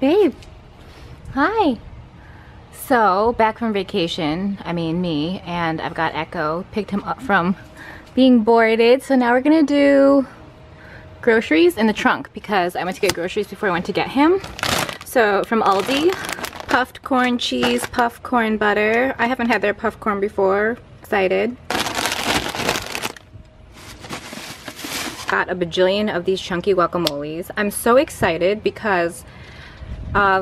Babe, hi. So, back from vacation, me, and I've got Ecko, picked him up from being boarded. So now we're gonna do groceries in the trunk because I went to get groceries before I went to get him. So from Aldi, puffed corn cheese, puffed corn butter. I haven't had their puffed corn before. Excited. Got a bajillion of these chunky guacamoles. I'm so excited because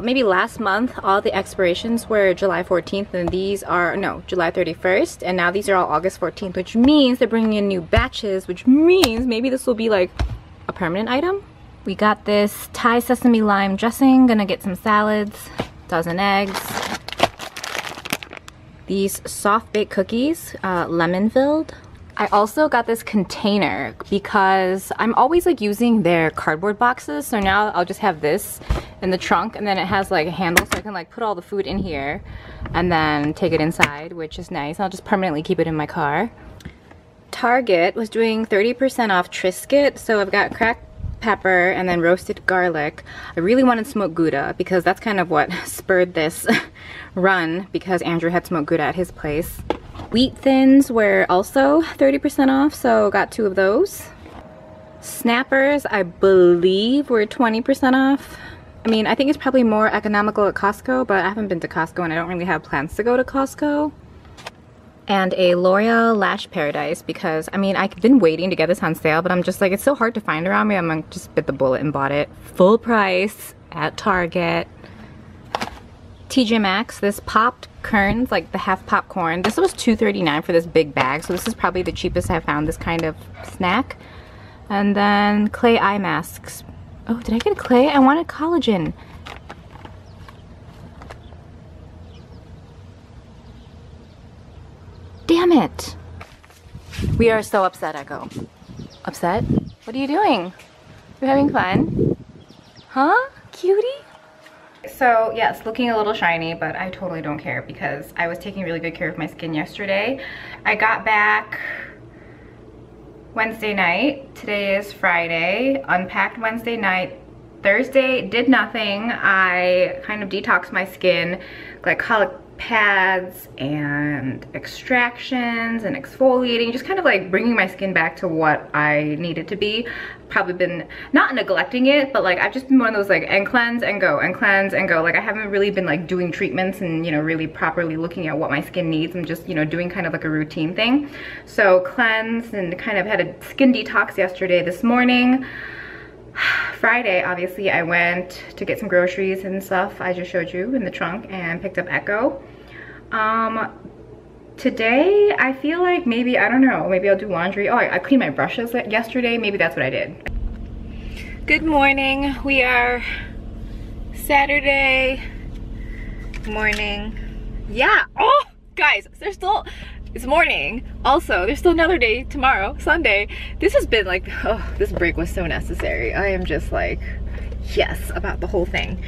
maybe last month all the expirations were July 14th and these are, no, July 31st, and now these are all August 14th, which means they're bringing in new batches, which means maybe this will be like a permanent item. We got this Thai sesame lime dressing, gonna get some salads, dozen eggs. These soft baked cookies, lemon filled. I also got this container because I'm always like using their cardboard boxes, so now I'll just have this in the trunk, and then it has like a handle so I can like put all the food in here and then take it inside, which is nice. I'll just permanently keep it in my car. Target was doing 30% off Triscuit, so I've got cracked pepper and then roasted garlic. I really wanted smoked Gouda because that's kind of what spurred this run, because Andrew had smoked Gouda at his place. Wheat thins were also 30% off, so got 2 of those. Snappers, I believe, were 20% off. I mean, I think it's probably more economical at Costco, but I haven't been to Costco and I don't really have plans to go to Costco. And a L'Oreal Lash Paradise because, I mean, I've been waiting to get this on sale, but I'm just like, it's so hard to find around me. I'm gonna just bit the bullet and bought it. Full price at Target. TJ Maxx, this popped kerns, like the half popcorn. This was $2.39 for this big bag, so this is probably the cheapest I've found this kind of snack. And then clay eye masks. Oh, did I get a clay? I wanted collagen. Damn it. We are so upset, Ecko. Upset? What are you doing? You're having fun? Huh? Cutie? So yeah, it's looking a little shiny, but I totally don't care because I was taking really good care of my skin yesterday. I got back Wednesday night. Today is Friday. Unpacked Wednesday night. Thursday did nothing. I kind of detoxed my skin, glycolic pads and extractions and exfoliating, just kind of like bringing my skin back to what I needed to be. Probably been not neglecting it, but like I've just been one of those like and cleanse and go and cleanse and go. Like I haven't really been like doing treatments and, you know, really properly looking at what my skin needs. I'm just, you know, doing kind of like a routine thing. So cleanse and kind of had a skin detox yesterday. This morning, Friday, obviously, I went to get some groceries and stuff I just showed you in the trunk and picked up Ecko. Today, I feel like maybe, I don't know, maybe I'll do laundry. Oh, I cleaned my brushes yesterday. Maybe that's what I did. Good morning. We are Saturday morning. Yeah. Oh, guys, there's still, it's morning. Also, there's still another day tomorrow, Sunday. This has been like, oh, this break was so necessary. I am just like, yes, about the whole thing.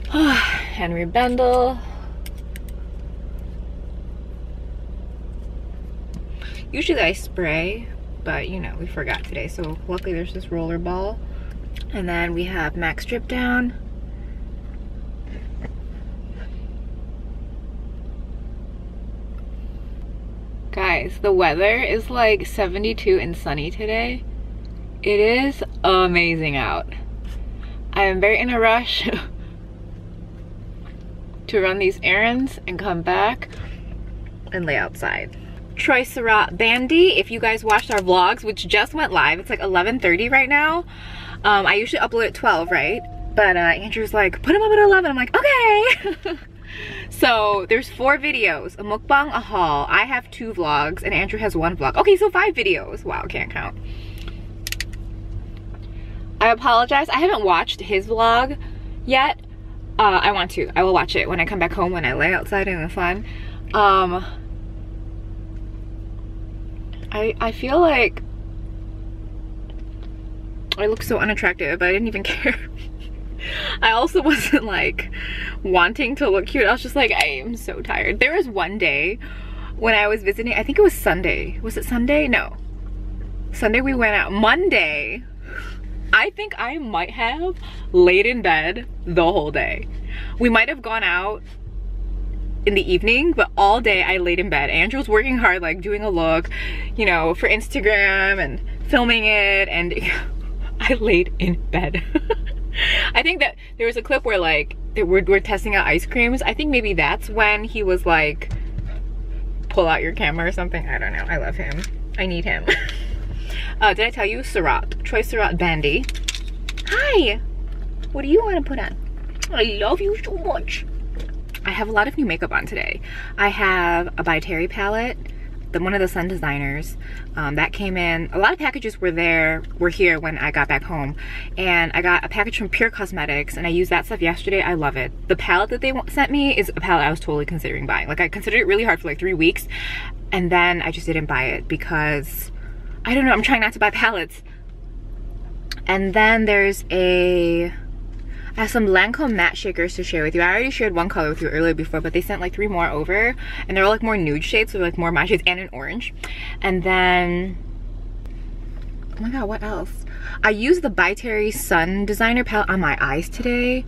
Henry Bendel. Usually I spray, but you know, we forgot today. So luckily there's this roller ball. And then we have Maxx Drip Down. Guys, the weather is like 72 and sunny today. It is amazing out. I am very in a rush to run these errands and come back and lay outside. Troy Surratt Bandy, if you guys watched our vlogs, which just went live, it's like 11:30 right now. I usually upload at 12, right? But Andrew's like, put them up at 11. I'm like, okay. So there's 4 videos, a mukbang, a haul. I have 2 vlogs and Andrew has 1 vlog. Okay, so 5 videos. Wow, can't count. I apologize. I haven't watched his vlog yet. I want to. I will watch it when I come back home, when I lay outside in the sun. I feel like I look so unattractive, but I didn't even care. I also wasn't like wanting to look cute. I was just like, I am so tired. There was one day when I was visiting, I think it was Sunday. Was it Sunday? No. Sunday we went out. Monday, I think I might have laid in bed the whole day. We might have gone out in the evening, but all day I laid in bed. Andrew was working hard, like doing a look, you know, for Instagram and filming it, and I laid in bed. I think that there was a clip where like we're testing out ice creams. I think maybe that's when he was like, pull out your camera or something. I don't know. I love him. I need him. Did I tell you? Surratt. Choice Surratt Bandy. Hi! What do you want to put on? I love you so much. I have a lot of new makeup on today. I have a by Terry palette, one of the Sun designers. That came in. A lot of packages were here when I got back home. And I got a package from Pure Cosmetics, and I used that stuff yesterday. I love it. The palette that they sent me is a palette I was totally considering buying. Like, I considered it really hard for like 3 weeks, and then I just didn't buy it because, I don't know, I'm trying not to buy palettes. And then there's I have some Lancome matte shakers to share with you. I already shared one color with you earlier before, but they sent like 3 more over, and they're all like more nude shades, so like more my shades, and an orange. And then, oh my god, what else? I used the By Terry Sun Designer palette on my eyes today.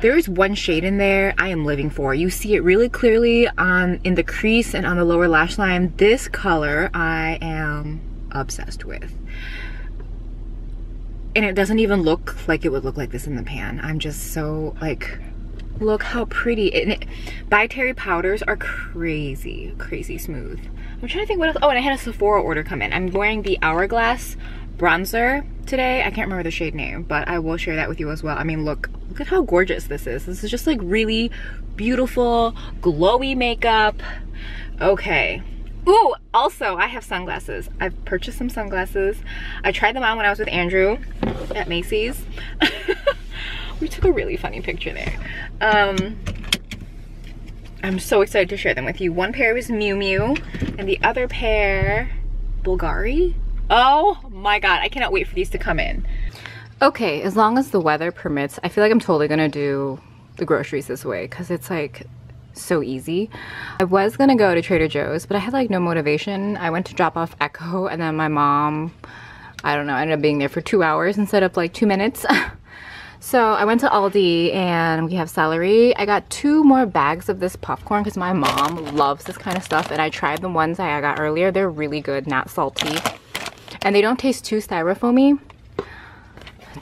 There is one shade in there I am living for. You see it really clearly in the crease and on the lower lash line. This color I am obsessed with. And it doesn't even look like it would look like this in the pan. I'm just so like, look how pretty. By Terry powders are crazy, crazy smooth. I'm trying to think what else. Oh, and I had a Sephora order come in. I'm wearing the Hourglass bronzer today. I can't remember the shade name, but I will share that with you as well. I mean, look at how gorgeous this is. This is just like really beautiful, glowy makeup. Okay. Ooh, also I have sunglasses. I've purchased some sunglasses. I tried them on when I was with Andrew at Macy's. We took a really funny picture there. I'm so excited to share them with you. One pair was Miu Miu, and the other pair, Bulgari. Oh my god, I cannot wait for these to come in. Okay, as long as the weather permits, I feel like I'm totally gonna do the groceries this way, because it's like so easy. I was gonna go to Trader Joe's, but I had like no motivation. I went to drop off Ecko, and then my mom, I don't know, ended up being there for 2 hours instead of like 2 minutes. So I went to Aldi, and we have celery. I got 2 more bags of this popcorn because my mom loves this kind of stuff, and I tried the ones I got earlier. They're really good, not salty, and they don't taste too styrofoamy.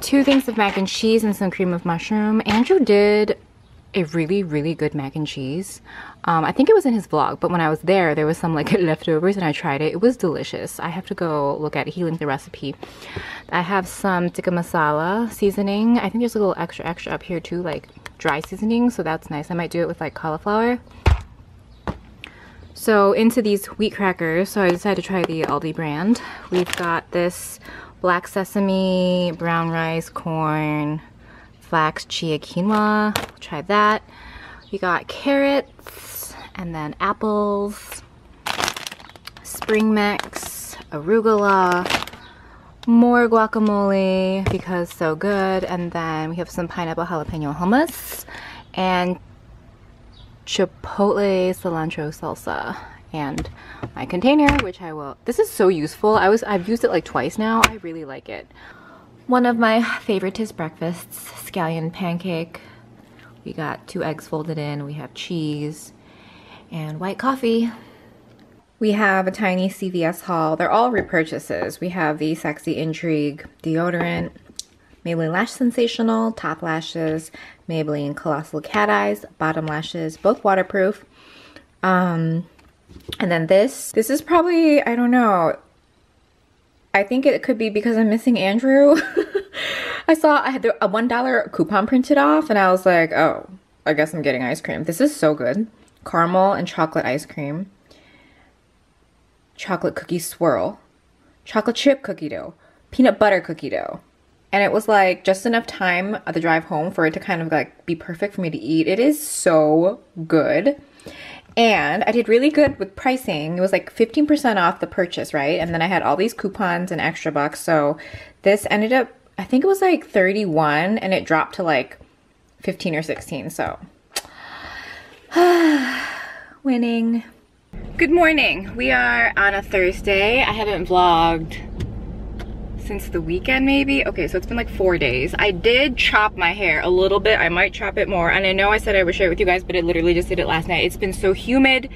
2 things of mac and cheese and some cream of mushroom. Andrew did a really good mac and cheese. I think it was in his vlog, but when I was there was some like leftovers, and I tried it. It was delicious. I have to go look at it. He linked the recipe. I have some tikka masala seasoning. I think there's a little extra up here too, like dry seasoning, so that's nice. I might do it with like cauliflower. So into these wheat crackers, so I decided to try the Aldi brand. We've got this black sesame, brown rice, corn, flax, chia, quinoa. Try that. We got carrots, and then apples, spring mix, arugula, more guacamole because so good, and then we have some pineapple jalapeno hummus and chipotle cilantro salsa, and my container, which I will, this is so useful. I've used it like twice now. I really like it. One of my favoriteest breakfasts, scallion pancake. We got 2 eggs folded in, we have cheese, and white coffee. We have a tiny CVS haul. They're all repurchases. We have the Sexy Intrigue deodorant, Maybelline Lash Sensational, top lashes, Maybelline Colossal Cat Eyes, bottom lashes, both waterproof. And then this is probably, I don't know, I think it could be because I'm missing Andrew. I had a $1 coupon printed off, and I was like, oh, I guess I'm getting ice cream. This is so good. Caramel and chocolate ice cream. Chocolate cookie swirl. Chocolate chip cookie dough. Peanut butter cookie dough. And it was like just enough time at the drive home for it to kind of like be perfect for me to eat. It is so good. And I did really good with pricing. It was like 15% off the purchase, right? And then I had all these coupons and extra bucks. So this ended up, I think it was like 31, and it dropped to like 15 or 16. So winning. Good morning. We are on a Thursday. I haven't vlogged since the weekend maybe. Okay, so it's been like 4 days. I did chop my hair a little bit. I might chop it more, and I know I said I would share it with you guys, but I literally just did it last night. It's been so humid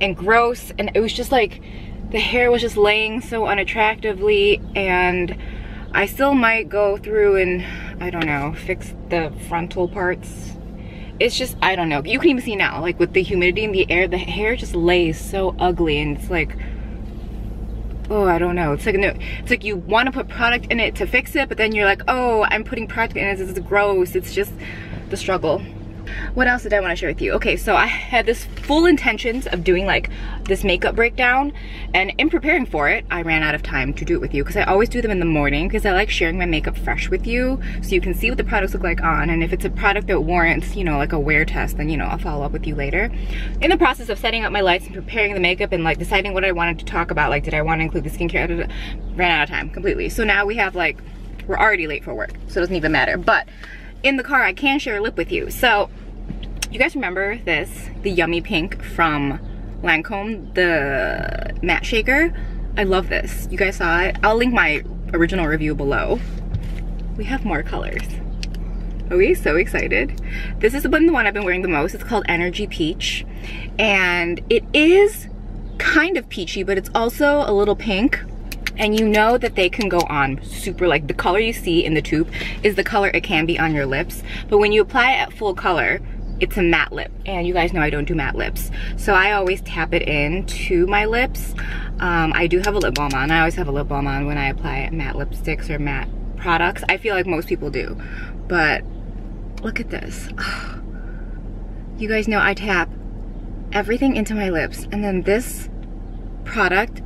and gross, and it was just like the hair was just laying so unattractively, and I still might go through and, I don't know, fix the frontal parts. It's just, I don't know. You can even see now, like with the humidity in the air, the hair just lays so ugly, and it's like, oh, I don't know. It's like, no, it's like you want to put product in it to fix it, but then you're like, oh, I'm putting product in it, this is gross. It's just the struggle. What else did I want to share with you? Okay, so I had this full intentions of doing like this makeup breakdown, and in preparing for it, I ran out of time to do it with you because I always do them in the morning because I like sharing my makeup fresh with you so you can see what the products look like on, and if it's a product that warrants, you know, like a wear test, then, you know, I'll follow up with you later. In the process of setting up my lights and preparing the makeup and like deciding what I wanted to talk about, like did I want to include the skincare, ran out of time completely. So now we have like, we're already late for work, so it doesn't even matter. But in the car, I can share a lip with you. So you guys remember this, the Yummy Pink from Lancome, the matte shaker? I love this. You guys saw it? I'll link my original review below. We have more colors. Are we so excited? This has been the one I've been wearing the most. It's called Energy Peach, and it is kind of peachy, but it's also a little pink. And you know that they can go on super, like the color you see in the tube is the color it can be on your lips. But when you apply it at full color, it's a matte lip. And you guys know I don't do matte lips. So I always tap it into my lips. I do have a lip balm on. I always have a lip balm on when I apply matte lipsticks or matte products. I feel like most people do. But look at this. You guys know I tap everything into my lips. And then this product,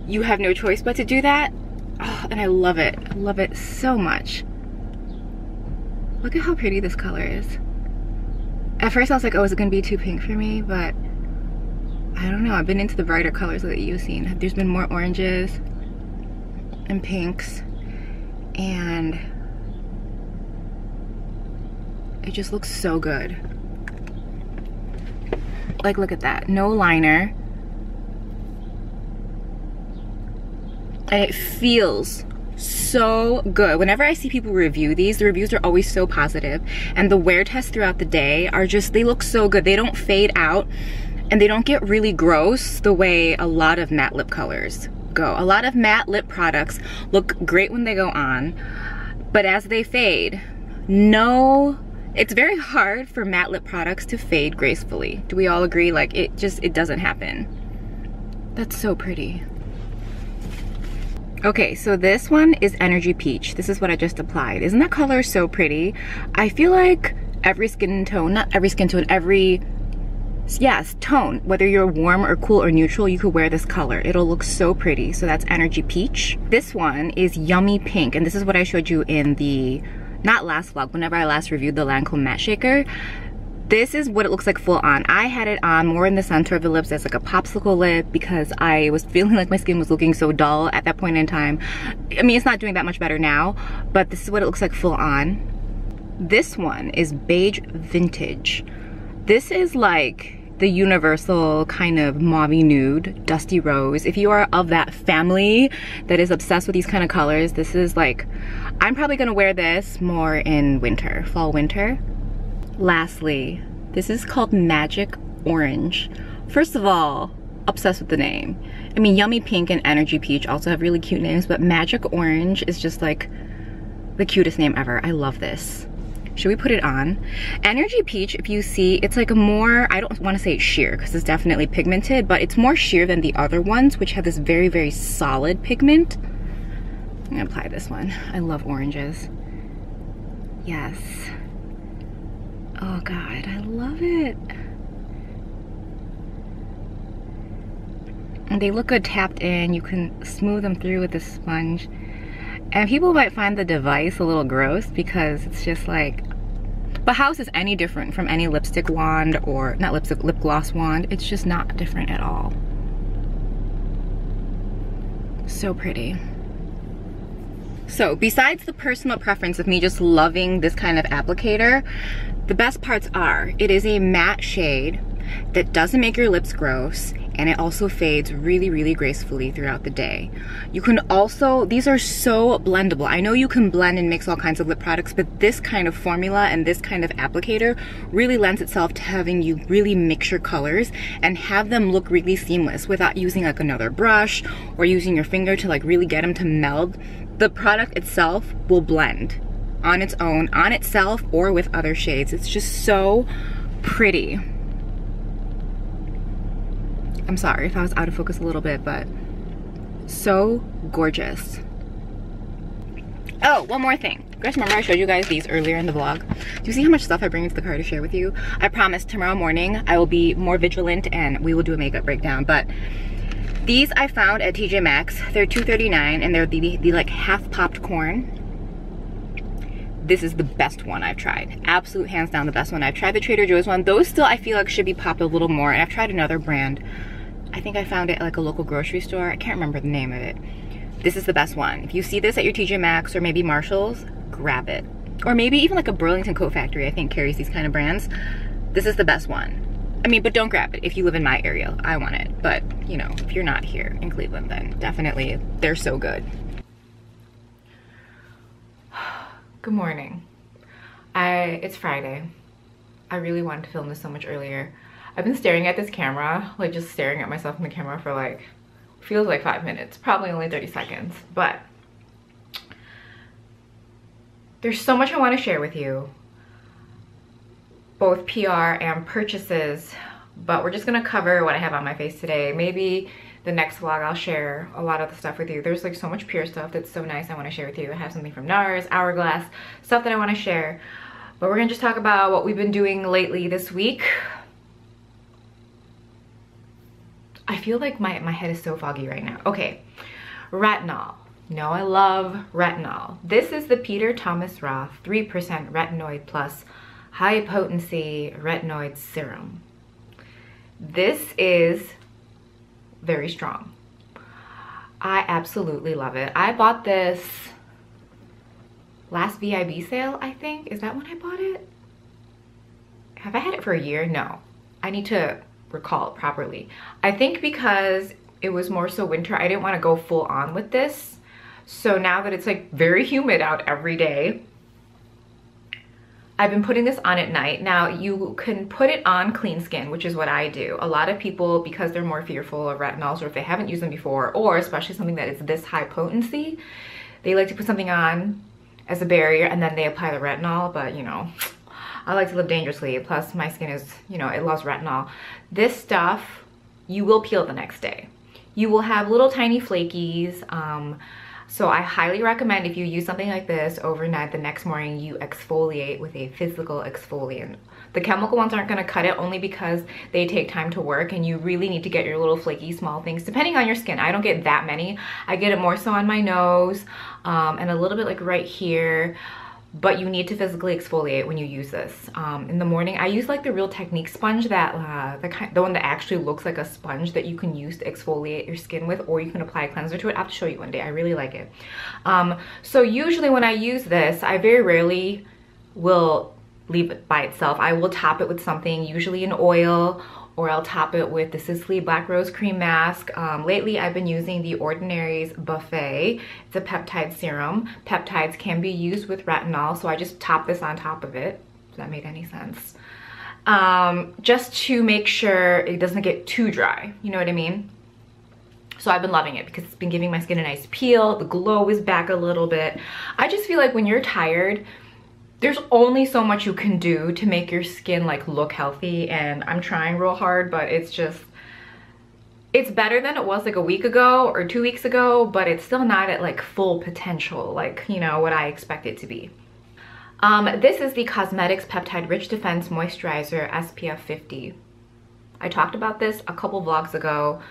you have no choice but to do that. Oh, and I love it. I love it so much. Look at how pretty this color is. At first I was like, oh, is it gonna be too pink for me? But I don't know, I've been into the brighter colors that you've seen. There's been more oranges and pinks, and it just looks so good. Like, look at that, no liner. And it feels so good. Whenever I see people review these, the reviews are always so positive, and the wear tests throughout the day are just, they look so good. They don't fade out, and they don't get really gross the way a lot of matte lip colors go. A lot of matte lip products look great when they go on, but as they fade, it's very hard for matte lip products to fade gracefully. Do we all agree? Like, it doesn't happen. That's so pretty. Okay, so this one is Energy Peach. This is what I just applied. Isn't that color so pretty? I feel like every skin tone, not every skin tone, every, yes, tone, whether you're warm or cool or neutral, you could wear this color. It'll look so pretty. So that's Energy Peach. This one is Yummy Pink, and this is what I showed you in the, not last vlog, whenever I last reviewed the Lancome Matte Shaker. This is what it looks like full on. I had it on more in the center of the lips as like a popsicle lip because I was feeling like my skin was looking so dull at that point in time. I mean, it's not doing that much better now, but this is what it looks like full on. This one is Beige Vintage. This is like the universal kind of mauvey nude, dusty rose. If you are of that family that is obsessed with these kind of colors, this is like, I'm probably gonna wear this more in winter, fall, winter. Lastly, this is called Magic Orange. First of all, obsessed with the name. I mean, Yummy Pink and Energy Peach also have really cute names, but Magic Orange is just like the cutest name ever. I love this. Should we put it on? Energy Peach, if you see, it's like a more, I don't want to say it's sheer because it's definitely pigmented, but it's more sheer than the other ones, which have this very, very solid pigment. I'm gonna apply this one. I love oranges. Yes. Oh God, I love it. And they look good tapped in. You can smooth them through with this sponge. And people might find the device a little gross because it's just like, but how is this any different from any lipstick wand or, not lipstick, lip gloss wand? It's just not different at all. So pretty. So besides the personal preference of me just loving this kind of applicator, the best parts are, it is a matte shade that doesn't make your lips gross, and it also fades really, really gracefully throughout the day. You can also, these are so blendable. I know you can blend and mix all kinds of lip products, but this kind of formula and this kind of applicator really lends itself to having you really mix your colors and have them look really seamless without using like another brush or using your finger to like really get them to meld. The product itself will blend on its own, on itself, or with other shades. It's just so pretty. I'm sorry if I was out of focus a little bit, but so gorgeous. Oh, one more thing. You guys remember I showed you guys these earlier in the vlog? Do you see how much stuff I bring into the car to share with you? I promise tomorrow morning I will be more vigilant and we will do a makeup breakdown, but these I found at TJ Maxx. They're $2.39 and they're the like half popped corn. This is the best one I've tried. Absolute hands down the best one. I've tried the Trader Joe's one. Those still I feel like should be popped a little more, and I've tried another brand. I think I found it at like a local grocery store. I can't remember the name of it. This is the best one. If you see this at your TJ Maxx or maybe Marshall's, grab it. Or maybe even like a Burlington Coat Factory, I think carries these kind of brands. This is the best one. I mean, but don't grab it if you live in my area. I want it. But, you know, if you're not here in Cleveland, then definitely they're so good. Good morning. It's Friday. I really wanted to film this so much earlier. I've been staring at this camera, like just staring at myself in the camera for like, feels like 5 minutes, probably only 30 seconds, but there's so much I want to share with you, both PR and purchases, but we're just gonna cover what I have on my face today. Maybe the next vlog I'll share a lot of the stuff with you. There's like so much pure stuff that's so nice I want to share with you. I have something from NARS, Hourglass, stuff that I want to share, but we're gonna just talk about what we've been doing lately this week. I feel like my head is so foggy right now. Okay, retinol. No, I love retinol. This is the Peter Thomas Roth 3% retinoid plus high potency retinoid serum. This is very strong. I absolutely love it. I bought this last VIB sale, I think. Is that when I bought it? Have I had it for a year? No. I need to recall it properly. I think because it was more so winter, I didn't want to go full on with this. So now that it's like very humid out every day, I've been putting this on at night. Now you can put it on clean skin, which is what I do. A lot of people, because they're more fearful of retinols or if they haven't used them before, or especially something that is this high potency, they like to put something on as a barrier and then they apply the retinol. But you know, I like to live dangerously. Plus my skin is, you know, it loves retinol. This stuff, you will peel the next day. You will have little tiny flakies. So I highly recommend if you use something like this overnight, the next morning you exfoliate with a physical exfoliant. The chemical ones aren't gonna cut it only because they take time to work and you really need to get your little flaky small things depending on your skin. I don't get that many. I get it more so on my nose and a little bit like right here. But you need to physically exfoliate when you use this. In the morning, I use like the Real Technique sponge, that the one that actually looks like a sponge that you can use to exfoliate your skin with, or you can apply a cleanser to it. I have to show you one day. I really like it. So usually when I use this, I very rarely will leave it by itself. I will top it with something, usually an oil, or I'll top it with the Sisley Black Rose Cream Mask. Lately, I've been using the Ordinary's Buffet. It's a peptide serum. Peptides can be used with retinol, so I just top this on top of it. If that made any sense. Just to make sure it doesn't get too dry, you know what I mean? So I've been loving it because it's been giving my skin a nice peel. The glow is back a little bit. I just feel like when you're tired, there's only so much you can do to make your skin like look healthy, and I'm trying real hard, but it's better than it was like a week ago or 2 weeks ago, but it's still not at like full potential, like, you know, what I expect it to be. This is the Cosmetics Peptide Rich Defense Moisturizer SPF 50. I talked about this a couple vlogs ago,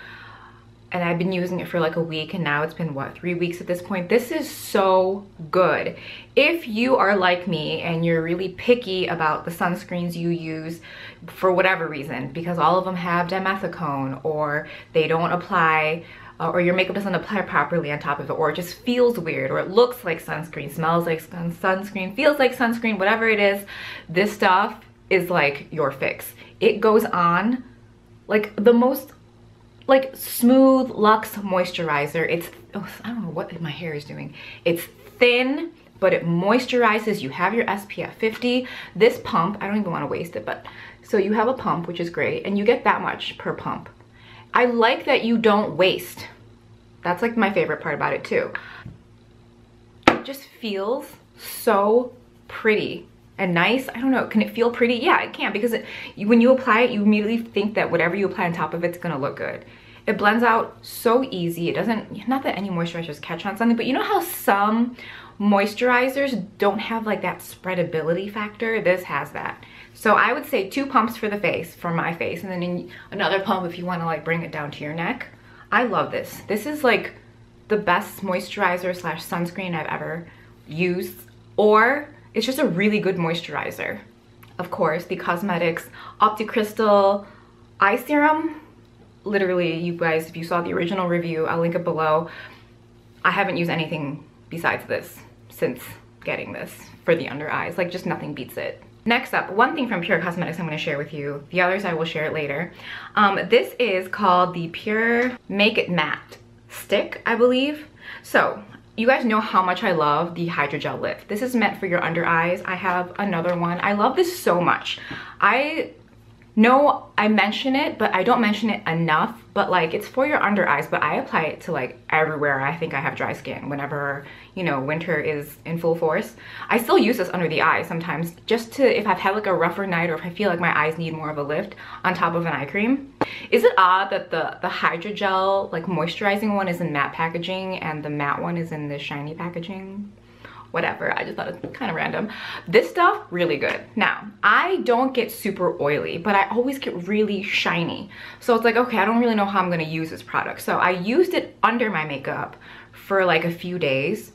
and I've been using it for like a week, and now it's been what, 3 weeks at this point. This is so good. If you are like me and you're really picky about the sunscreens you use for whatever reason, because all of them have dimethicone, or they don't apply, or your makeup doesn't apply properly on top of it, or it just feels weird, or it looks like sunscreen, smells like sunscreen, feels like sunscreen, whatever it is, this stuff is like your fix. It goes on like the most like smooth luxe moisturizer. It's, oh, I don't know what my hair is doing. It's thin, but it moisturizes. You have your SPF 50. This pump, I don't even want to waste it, but so you have a pump, which is great, and you get that much per pump. I like that you don't waste. That's like my favorite part about it too. It just feels so pretty and nice. I don't know, can it feel pretty? Yeah, it can, because when you apply it, you immediately think that whatever you apply on top of it's gonna look good. It blends out so easy. It doesn't, not that any moisturizers catch on something, but you know how some moisturizers don't have like that spreadability factor? This has that. So I would say 2 pumps for the face, for my face, and then another pump if you want to like bring it down to your neck. I love this. This is like the best moisturizer slash sunscreen I've ever used, or it's just a really good moisturizer. Of course, the Cosmetics Opti Crystal Eye Serum. Literally, you guys, if you saw the original review, I'll link it below. I haven't used anything besides this since getting this for the under eyes. Like, just nothing beats it. Next up, one thing from Pure Cosmetics I'm going to share with you. The others I will share it later. This is called the Pure Make It Matte Stick, I believe. So, you guys know how much I love the hydrogel lift. This is meant for your under eyes. I have another one. I love this so much. I know I mention it, but I don't mention it enough. But like, it's for your under eyes, but I apply it to like everywhere I think I have dry skin. Whenever, you know, winter is in full force, I still use this under the eye sometimes, just to, if I've had like a rougher night, or if I feel like my eyes need more of a lift, on top of an eye cream. Is it odd that the hydrogel like moisturizing one is in matte packaging and the matte one is in this shiny packaging? Whatever, I just thought it was kind of random. This stuff, really good. Now, I don't get super oily, but I always get really shiny. So it's like, okay, I don't really know how I'm gonna use this product. So I used it under my makeup for like a few days.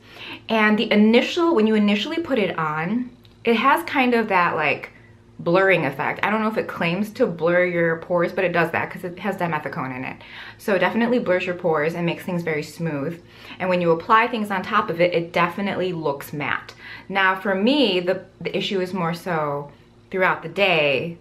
And the initial, when you initially put it on, it has kind of that like blurring effect. I don't know if it claims to blur your pores, but it does that because it has dimethicone in it. So it definitely blurs your pores and makes things very smooth. And when you apply things on top of it, it definitely looks matte. Now for me, the issue is more so throughout the day,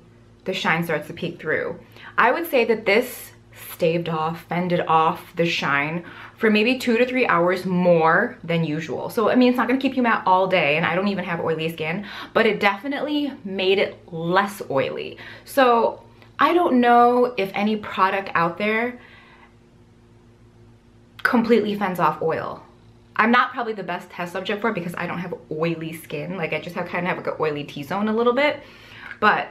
the shine starts to peek through. I would say that this fended off the shine for maybe 2 to 3 hours more than usual. So I mean, it's not gonna keep you matte all day, and I don't even have oily skin, but it definitely made it less oily. So I don't know if any product out there completely fends off oil. I'm not probably the best test subject for it because I don't have oily skin. Like, I just kind of have like an oily T-zone a little bit. But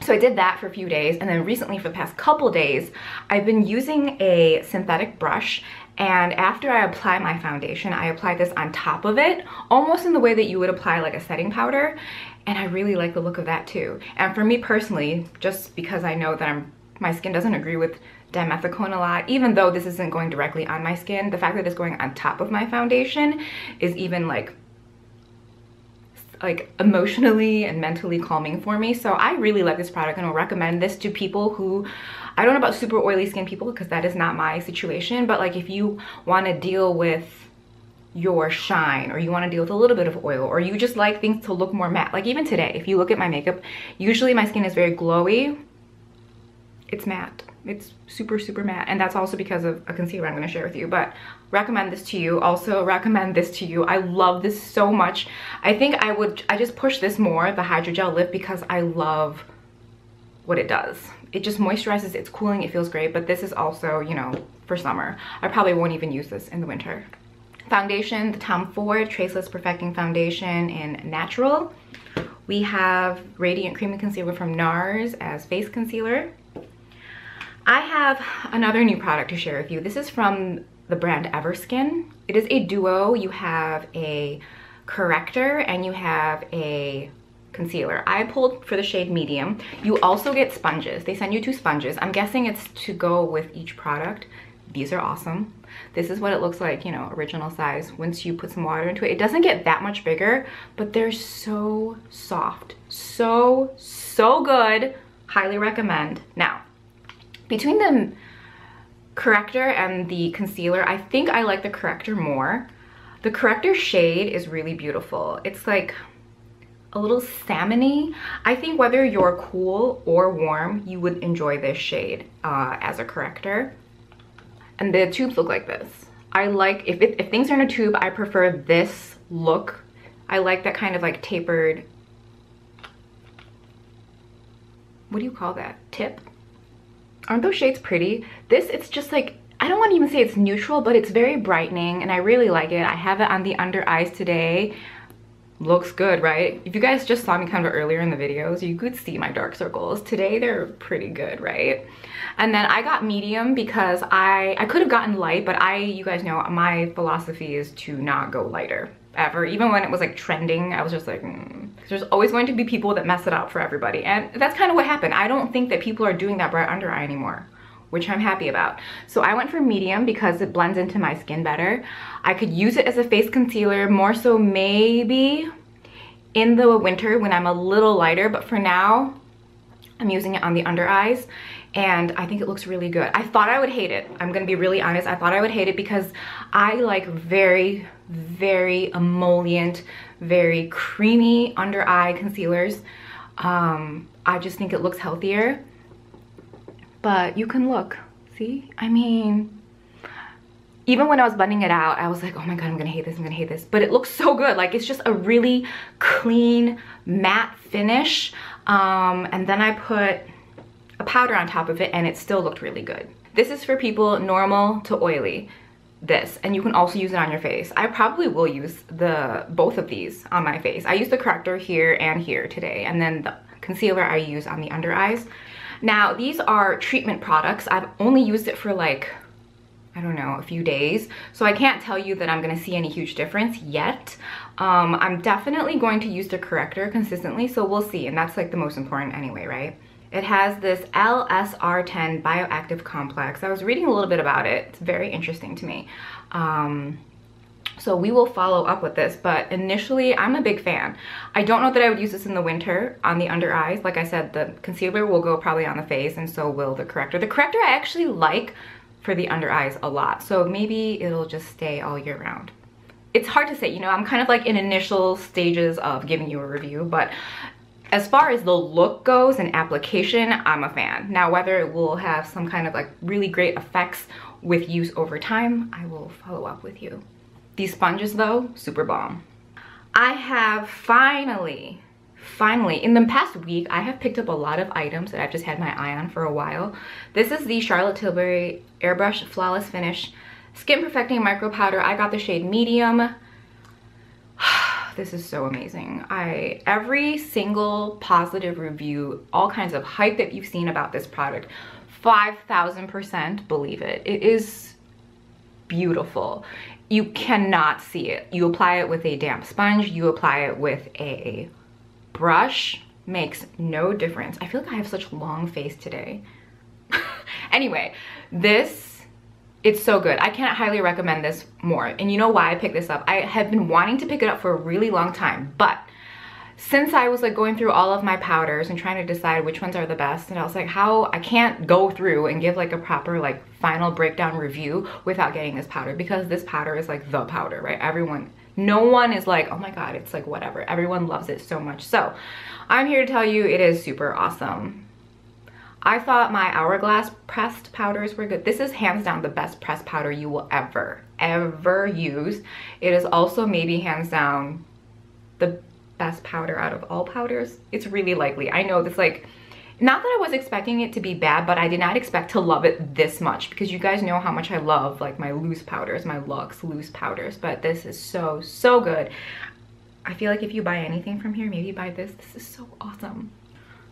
so I did that for a few days, and then recently for the past couple days, I've been using a synthetic brush, and after I apply my foundation, I apply this on top of it, almost in the way that you would apply like a setting powder, and I really like the look of that too. And for me personally, just because I know that my skin doesn't agree with dimethicone a lot, even though this isn't going directly on my skin, the fact that it's going on top of my foundation is even like emotionally and mentally calming for me. So I really like this product, and I'll recommend this to people who, I don't know about super oily skin people because that is not my situation, but like if you want to deal with your shine, or you want to deal with a little bit of oil, or you just like things to look more matte. Like even today, if you look at my makeup, usually my skin is very glowy. It's matte. It's super, super matte. And that's also because of a concealer I'm going to share with you. But recommend this to you. Also recommend this to you. I love this so much. I think I just push this more, the hydrogel lip, because I love what it does. It just moisturizes, it's cooling, it feels great. But this is also, you know, for summer. I probably won't even use this in the winter. Foundation, the Tom Ford Traceless Perfecting Foundation in Natural. We have Radiant Cream and Concealer from NARS as face concealer. I have another new product to share with you. This is from the brand Everskin. It is a duo. You have a corrector and you have a concealer. I pulled for the shade medium. You also get sponges. They send you 2 sponges. I'm guessing it's to go with each product. These are awesome. This is what it looks like, you know, original size. Once you put some water into it, it doesn't get that much bigger, but they're so soft. So good. Highly recommend. Now, between the corrector and the concealer, I think I like the corrector more. The corrector shade is really beautiful. It's like a little salmony. I think whether you're cool or warm, you would enjoy this shade as a corrector. And the tubes look like this. I like, if things are in a tube, I prefer this look. I like that kind of like tapered, what do you call that? Tip? Aren't those shades pretty? This, it's just like, I don't want to even say it's neutral, but it's very brightening and I really like it. I have it on the under eyes today. Looks good, right? If you guys just saw me kind of earlier in the videos, you could see my dark circles. Today, they're pretty good, right? And then I got medium because I could have gotten light, but you guys know, my philosophy is to not go lighter, ever. Even when it was like trending, I was just like, There's always going to be people that mess it up for everybody. And that's kind of what happened. I don't think that people are doing that bright under eye anymore, which I'm happy about. So I went for medium because it blends into my skin better. I could use it as a face concealer, more so maybe in the winter when I'm a little lighter, but for now, I'm using it on the under eyes and I think it looks really good. I thought I would hate it. I'm gonna be really honest. I thought I would hate it because I like very, very emollient, very creamy under eye concealers. I just think it looks healthier. But you can look, see? I mean, even when I was blending it out, I was like, oh my God, I'm gonna hate this, I'm gonna hate this. But it looks so good. Like, it's just a really clean, matte finish. And then I put a powder on top of it and it still looked really good. This is for people normal to oily, this. And you can also use it on your face. I probably will use both of these on my face. I used the corrector here and here today. And then the concealer I use on the under eyes. Now, these are treatment products. I've only used it for like, I don't know, a few days. So I can't tell you that I'm gonna see any huge difference yet. I'm definitely going to use the corrector consistently, so we'll see. And that's like the most important anyway, right? It has this LSR10 bioactive complex. I was reading a little bit about it. It's very interesting to me. So we will follow up with this, but initially I'm a big fan. I don't know that I would use this in the winter on the under eyes. Like I said, the concealer will go probably on the face and so will the corrector. The corrector I actually like for the under eyes a lot. So maybe it'll just stay all year round. It's hard to say, you know, I'm kind of like in initial stages of giving you a review, but as far as the look goes and application, I'm a fan. Now, whether it will have some kind of like really great effects with use over time, I will follow up with you. These sponges though, super bomb. I have finally, in the past week, I have picked up a lot of items that I've just had my eye on for a while. This is the Charlotte Tilbury Airbrush Flawless Finish Skin Perfecting Micro Powder. I got the shade medium. This is so amazing. Every single positive review, all kinds of hype that you've seen about this product, 5,000% believe it. It is beautiful. You cannot see it. You apply it with a damp sponge, you apply it with a brush, makes no difference. I feel like I have such long face today. Anyway, it's so good. I can't highly recommend this more. And you know why I picked this up? I have been wanting to pick it up for a really long time, but since I was like going through all of my powders and trying to decide which ones are the best, and I was like, I can't go through and give like a proper like final breakdown review without getting this powder, because this powder is like the powder, right? No one is like, oh my God, it's like whatever. Everyone loves it so much. So I'm here to tell you it is super awesome. I thought my Hourglass pressed powders were good. This is hands down the best pressed powder you will ever use. It is also maybe hands down the best powder out of all powders. It's really likely. I know this, like, not that I was expecting it to be bad, but I did not expect to love it this much, because you guys know how much I love like my loose powders, my Luxe loose powders, but this is so good. I feel like if you buy anything from here, maybe buy this. This is so awesome.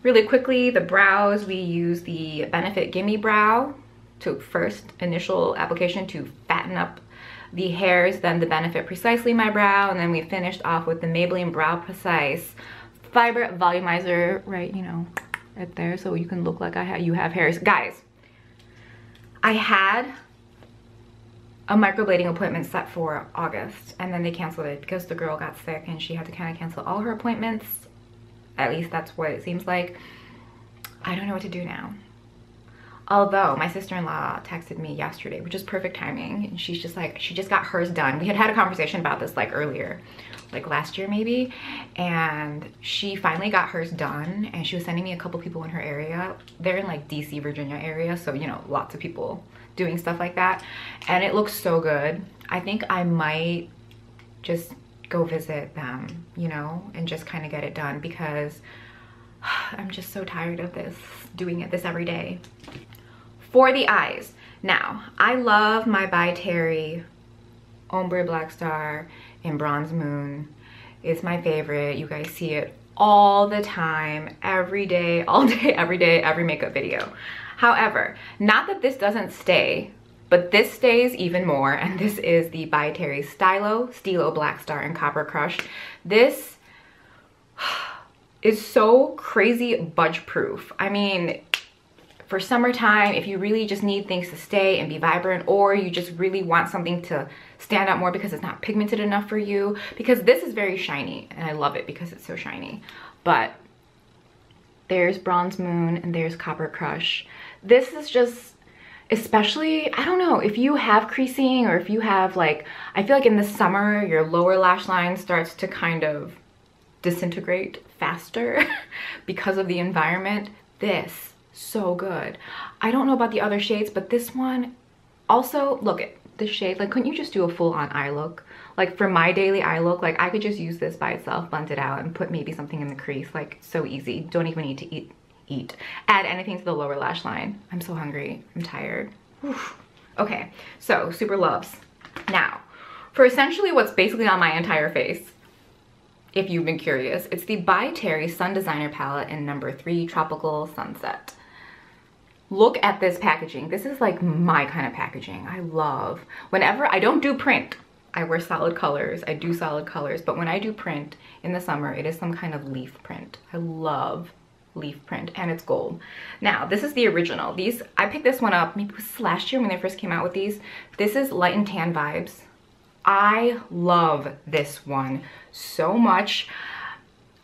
Really quickly, the brows, we use the Benefit Gimme Brow to first initial application to fatten up the hairs, then the Benefit Precisely My Brow, and then we finished off with the Maybelline Brow Precise Fiber Volumizer, right, you know, right there, so you can look like you have hairs. Guys, I had a microblading appointment set for August, and then they canceled it because the girl got sick and she had to kind of cancel all her appointments. At least that's what it seems like. I don't know what to do now. Although my sister-in-law texted me yesterday, which is perfect timing, and she's just like, she just got hers done. We had a conversation about this like earlier, like last year maybe, and she finally got hers done, and she was sending me a couple people in her area. They're in like DC, Virginia area, so you know, lots of people doing stuff like that, and it looks so good. I think I might just go visit them, you know, and just kind of get it done, because I'm just so tired of this, doing this every day. For the eyes, now I love my By Terry Ombre Black Star in Bronze Moon. It's my favorite. You guys see it all the time, every day, all day, every day, every makeup video. However, not that this doesn't stay, but this stays even more, and this is the By Terry Stilo Black Star in Copper Crush. This is so crazy budge proof. I mean, for summertime, if you really just need things to stay and be vibrant, or you just really want something to stand out more because it's not pigmented enough for you, because this is very shiny and I love it because it's so shiny. But there's Bronze Moon and there's Copper Crush. This is just, especially, I don't know, if you have creasing, or if you have like, I feel like in the summer your lower lash line starts to kind of disintegrate faster because of the environment. This, so good. I don't know about the other shades, but this one also, look at this shade. Like, couldn't you just do a full-on eye look? Like, for my daily eye look, like I could just use this by itself, blend it out, and put maybe something in the crease. Like, so easy. Don't even need to add anything to the lower lash line. I'm so hungry. I'm tired. Oof. Okay, so super loves. Now, for essentially what's basically on my entire face, if you've been curious, it's the By Terry Sun Designer Palette in number 3 Tropical Sunset. Look at this packaging. This is like my kind of packaging. I love, whenever I don't do print, I wear solid colors, I do solid colors, but when I do print in the summer, it is some kind of leaf print. I love leaf print, and it's gold. Now, this is the original. These, I picked this one up, maybe it was last year when they first came out with these. This is Light and Tan Vibes. I love this one so much.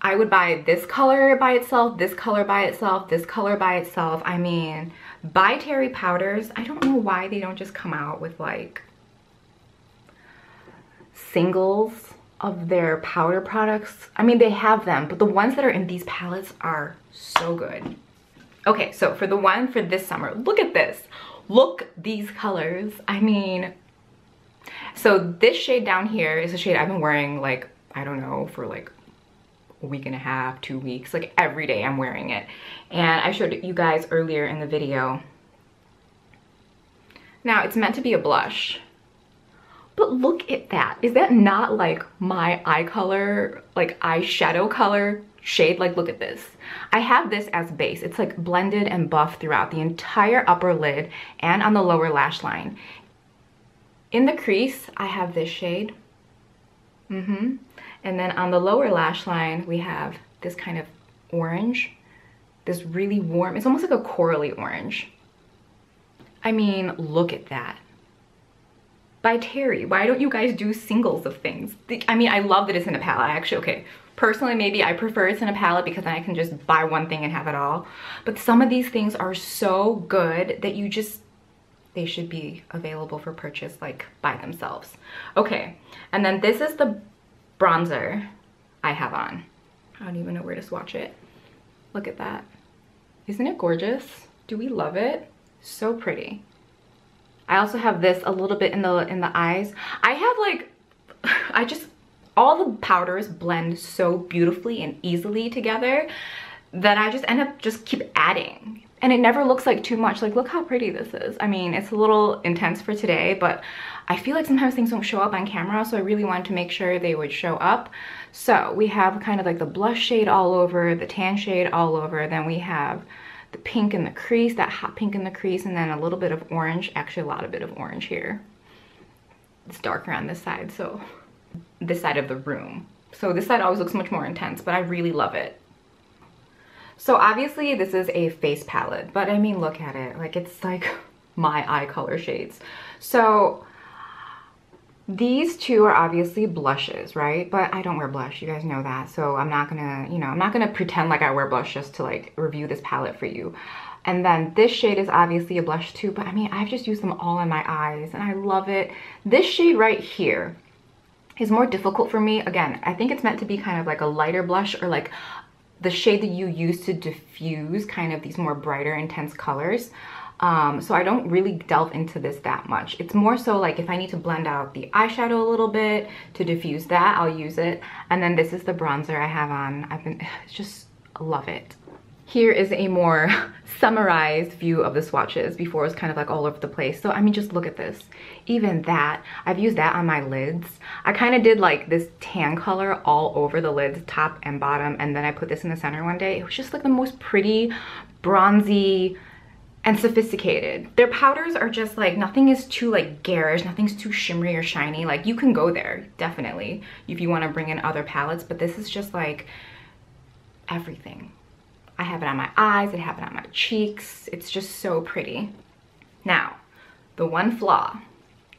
I would buy this color by itself, this color by itself, this color by itself. I mean, By Terry powders, I don't know why they don't just come out with like singles of their powder products. I mean, they have them, but the ones that are in these palettes are so good. Okay, so for the one for this summer, look at this. Look, these colors. I mean, so this shade down here is a shade I've been wearing like, I don't know, for like a week and a half, 2 weeks, like every day I'm wearing it. And I showed you guys earlier in the video. Now, it's meant to be a blush, but look at that. Is that not like my eye color, like eyeshadow color shade? Like, look at this. I have this as base. It's like blended and buffed throughout the entire upper lid and on the lower lash line. In the crease, I have this shade. And then on the lower lash line, we have this kind of orange, this really warm, it's almost like a corally orange. I mean, look at that. By Terry, why don't you guys do singles of things? I mean, I love that it's in a palette. Actually, okay, personally, maybe I prefer it's in a palette because then I can just buy one thing and have it all. But some of these things are so good that you just, they should be available for purchase like by themselves. Okay, and then this is the bronzer I have on. I don't even know where to swatch it. Look at that. Isn't it gorgeous? Do we love it? So pretty. I also have this a little bit in the eyes. I have like, all the powders blend so beautifully and easily together that I just end up keep adding. And it never looks like too much. Like, look how pretty this is. I mean, it's a little intense for today, but I feel like sometimes things don't show up on camera, so I really wanted to make sure they would show up. So we have kind of like the blush shade all over, the tan shade all over, then we have the pink in the crease, that hot pink in the crease, and then a little bit of orange, actually a lot of bit of orange here. It's darker on this side, so this side of the room. So this side always looks much more intense, but I really love it. So obviously this is a face palette, but I mean, look at it. Like, it's like my eye color shades. So these two are obviously blushes, right? But I don't wear blush, you guys know that. So I'm not gonna, you know, I'm not gonna pretend like I wear blush just to like review this palette for you. And then this shade is obviously a blush too, but I mean, I've just used them all on my eyes and I love it. This shade right here is more difficult for me. Again, I think it's meant to be kind of like a lighter blush, or like the shade that you use to diffuse kind of these more brighter, intense colors. So I don't really delve into this that much. It's more so like if I need to blend out the eyeshadow a little bit to diffuse that, I'll use it. And then this is the bronzer I have on. Just love it. Here is a more summarized view of the swatches. Before it was kind of like all over the place. So I mean, just look at this. Even that, I've used that on my lids. I kind of did like this tan color all over the lids, top and bottom, and then I put this in the center one day. It was just like the most pretty, bronzy, and sophisticated. Their powders are just like, nothing is too like garish, nothing's too shimmery or shiny. Like you can go there, definitely, if you want to bring in other palettes, but this is just like everything. I have it on my eyes, I have it on my cheeks. It's just so pretty. Now, the one flaw,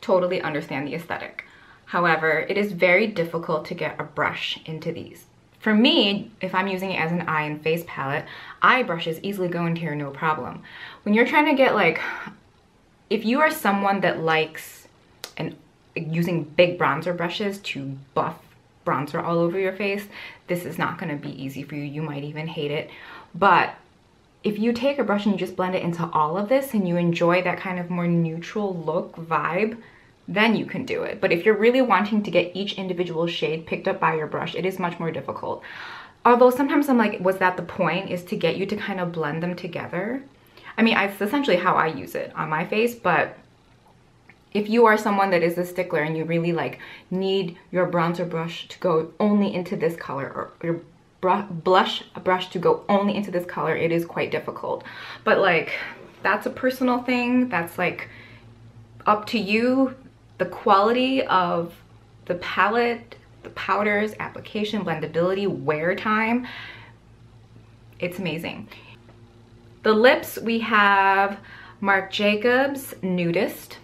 totally understand the aesthetic. However, it is very difficult to get a brush into these. For me, if I'm using it as an eye and face palette, eye brushes easily go into here, no problem. When you're trying to get like, if you are someone that likes using big bronzer brushes to buff bronzer all over your face, this is not going to be easy for you. You might even hate it. But if you take a brush and you just blend it into all of this and you enjoy that kind of more neutral look vibe, then you can do it. But if you're really wanting to get each individual shade picked up by your brush, it is much more difficult. Although sometimes I'm like, was that the point, is to get you to kind of blend them together? I mean, it's essentially how I use it on my face, but if you are someone that is a stickler and you really like need your bronzer brush to go only into this color, or your blush brush to go only into this color, it is quite difficult. But like, that's a personal thing. That's like up to you. The quality of the palette, the powders, application, blendability, wear time, it's amazing. The lips, we have Marc Jacobs Nudist,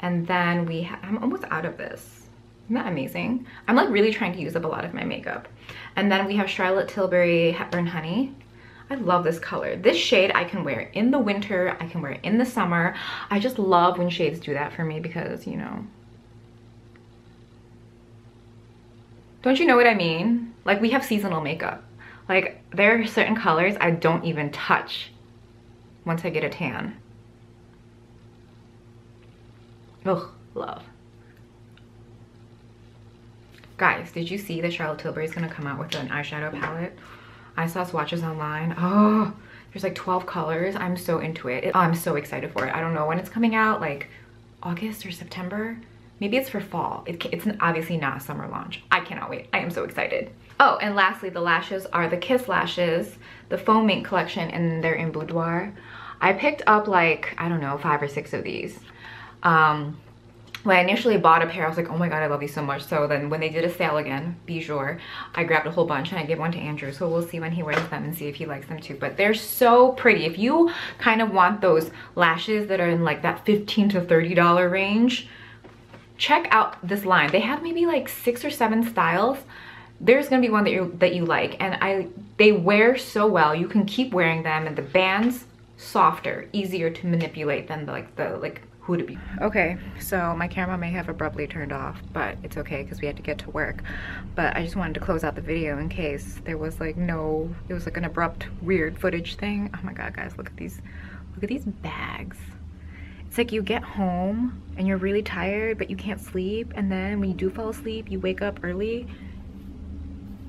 and then we have, I'm almost out of this. Isn't that amazing? I'm like really trying to use up a lot of my makeup. And then we have Charlotte Tilbury Hepburn Honey. I love this color. This shade I can wear in the winter, I can wear it in the summer. I just love when shades do that for me because, you know, don't you know what I mean? Like, we have seasonal makeup. Like, there are certain colors I don't even touch once I get a tan. Ugh, love. Guys, did you see that Charlotte Tilbury is gonna come out with an eyeshadow palette? I saw swatches online. Oh, there's like 12 colors. I'm so into it. Oh, I'm so excited for it. I don't know when it's coming out, like August or September. Maybe it's for fall. It's obviously not a summer launch. I cannot wait. I am so excited. Oh, and lastly, the lashes are the Kiss lashes, the Foam Mink collection, and they're in Boudoir. I picked up like, I don't know, 5 or 6 of these. When I initially bought a pair, I was like, oh my god, I love these so much. So then when they did a sale again, Beige, I grabbed a whole bunch and I gave one to Andrew. So we'll see when he wears them and see if he likes them too. But they're so pretty. If you kind of want those lashes that are in like that $15 to $30 range, check out this line. They have maybe like 6 or 7 styles. There's gonna be one that you like, and they wear so well. You can keep wearing them, and the bands softer, easier to manipulate than the Huda Beauty. Okay, so my camera may have abruptly turned off, but it's okay because we had to get to work. But I just wanted to close out the video in case there was like it was like an abrupt weird footage thing. Oh my god, guys, look at these bags. It's like you get home and you're really tired, but you can't sleep, and then when you do fall asleep, you wake up early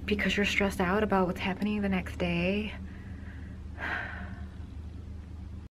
because you're stressed out about what's happening the next day.